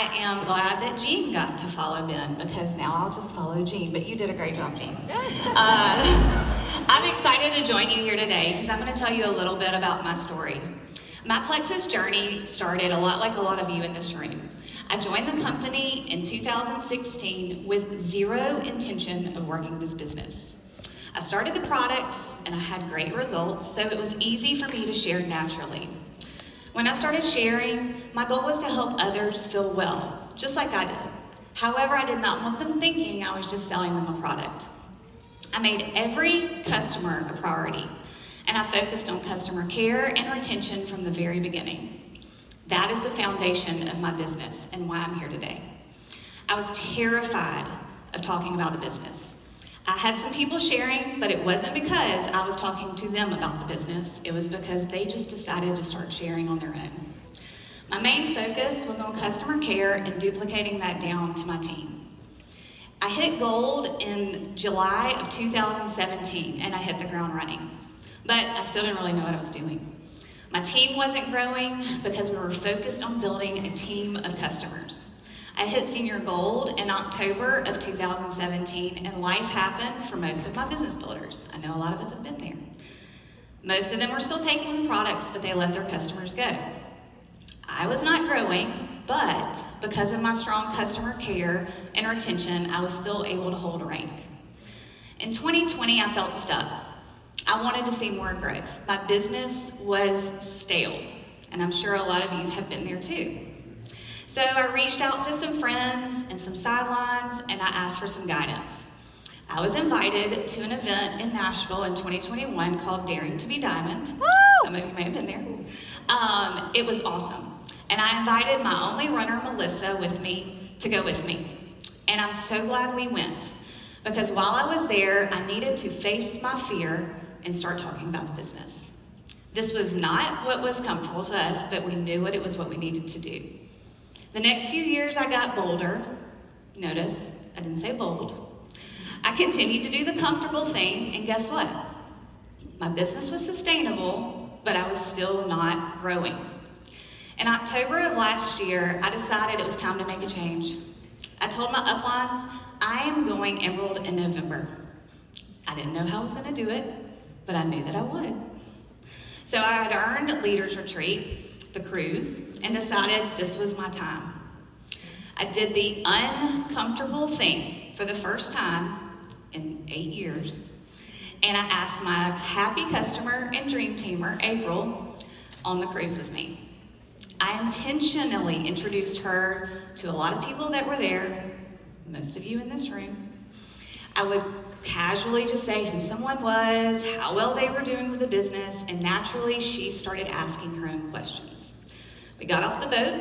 I am glad that Jean got to follow Ben because now I'll just follow Jean, but you did a great job, Jean. I'm excited to join you here today because I'm going to tell you a little bit about my story. My Plexus journey started a lot like a lot of you in this room. I joined the company in 2016 with zero intention of working this business. I started the products and I had great results, so it was easy for me to share naturally. When I started sharing, my goal was to help others feel well, just like I did. However, I did not want them thinking I was just selling them a product. I made every customer a priority, and I focused on customer care and retention from the very beginning. That is the foundation of my business and why I'm here today. I was terrified of talking about the business. I had some people sharing, but it wasn't because I was talking to them about the business. It was because they just decided to start sharing on their own. My main focus was on customer care and duplicating that down to my team. I hit gold in July of 2017, and I hit the ground running. But I still didn't really know what I was doing. My team wasn't growing because we were focused on building a team of customers. I hit senior gold in October of 2017, and life happened for most of my business builders. I know a lot of us have been there. Most of them were still taking the products, but they let their customers go. I was not growing, but because of my strong customer care and retention, I was still able to hold a rank. In 2020, I felt stuck. I wanted to see more growth. My business was stale, and I'm sure a lot of you have been there too. So I reached out to some friends and some sidelines, and I asked for some guidance. I was invited to an event in Nashville in 2021 called Daring to be Diamond. Woo! Some of you may have been there. It was awesome. And I invited my only runner, Melissa, with me to go with me. And I'm so glad we went, because while I was there, I needed to face my fear and start talking about the business. This was not what was comfortable to us, but we knew what we needed to do. The next few years, I got bolder. Notice, I didn't say bold. I continued to do the comfortable thing, and guess what? My business was sustainable, but I was still not growing. In October of last year, I decided it was time to make a change. I told my uplines, I am going Emerald in November. I didn't know how I was going to do it, but I knew that I would. So I had earned Leaders Retreat, the cruise, and decided this was my time. I did the uncomfortable thing for the first time in 8 years, and I asked my happy customer and dream teamer, April, on the cruise with me. I intentionally introduced her to a lot of people that were there, most of you in this room. I would casually just say who someone was, how well they were doing with the business, and naturally she started asking her own questions. We got off the boat,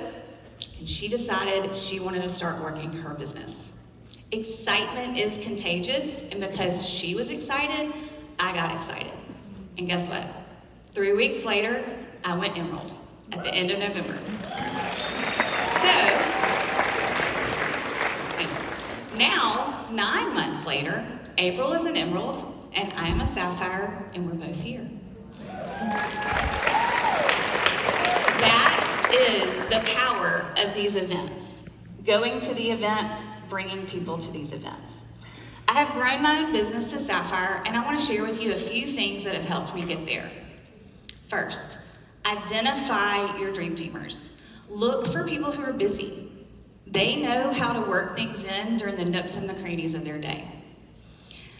and she decided she wanted to start working her business. Excitement is contagious, and because she was excited, I got excited. And guess what? 3 weeks later, I went Emerald at the end of November. So, now, 9 months later, April is an Emerald, and I am a Sapphire, and we're both here. That is the power of these events. Going to the events, bringing people to these events. I have grown my own business to Sapphire, and I want to share with you a few things that have helped me get there. First, identify your dream teamers. Look for people who are busy. They know how to work things in during the nooks and the crannies of their day.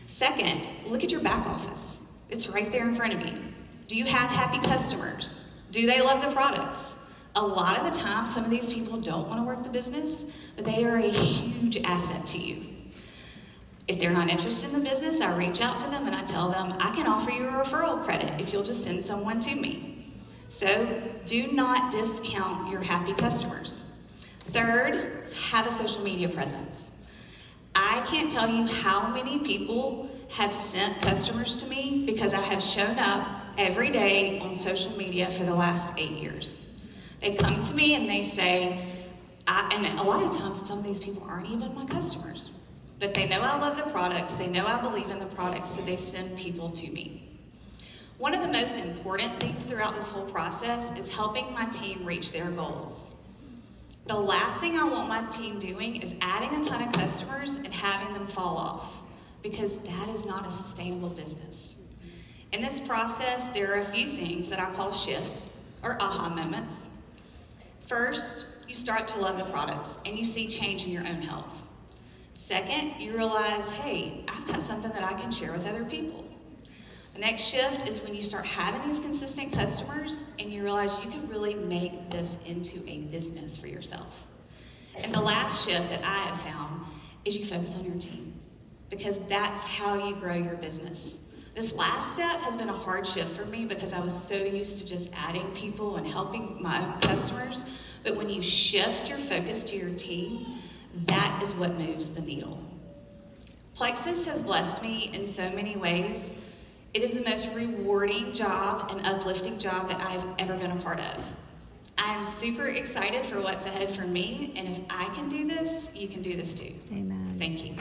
Second, look at your back office. It's right there in front of you. Do you have happy customers? Do they love the products? A lot of the time, some of these people don't want to work the business, but they are a huge asset to you. If they're not interested in the business, I reach out to them and I tell them, I can offer you a referral credit if you'll just send someone to me. So do not discount your happy customers. Third, have a social media presence. I can't tell you how many people have sent customers to me because I have shown up every day on social media for the last 8 years. They come to me and they say, and a lot of times some of these people aren't even my customers, but they know I love the products, they know I believe in the products, so they send people to me. One of the most important things throughout this whole process is helping my team reach their goals. The last thing I want my team doing is adding a ton of customers and having them fall off, because that is not a sustainable business. In this process, there are a few things that I call shifts or aha moments. First, you start to love the products and you see change in your own health. Second, you realize, hey, I've got something that I can share with other people. The next shift is when you start having these consistent customers and you realize you can really make this into a business for yourself. And the last shift that I have found is you focus on your team, because that's how you grow your business. This last step has been a hard shift for me because I was so used to just adding people and helping my own customers. But when you shift your focus to your team, that is what moves the needle. Plexus has blessed me in so many ways. It is the most rewarding job and uplifting job that I've ever been a part of. I am super excited for what's ahead for me, and if I can do this, you can do this too. Amen. Thank you.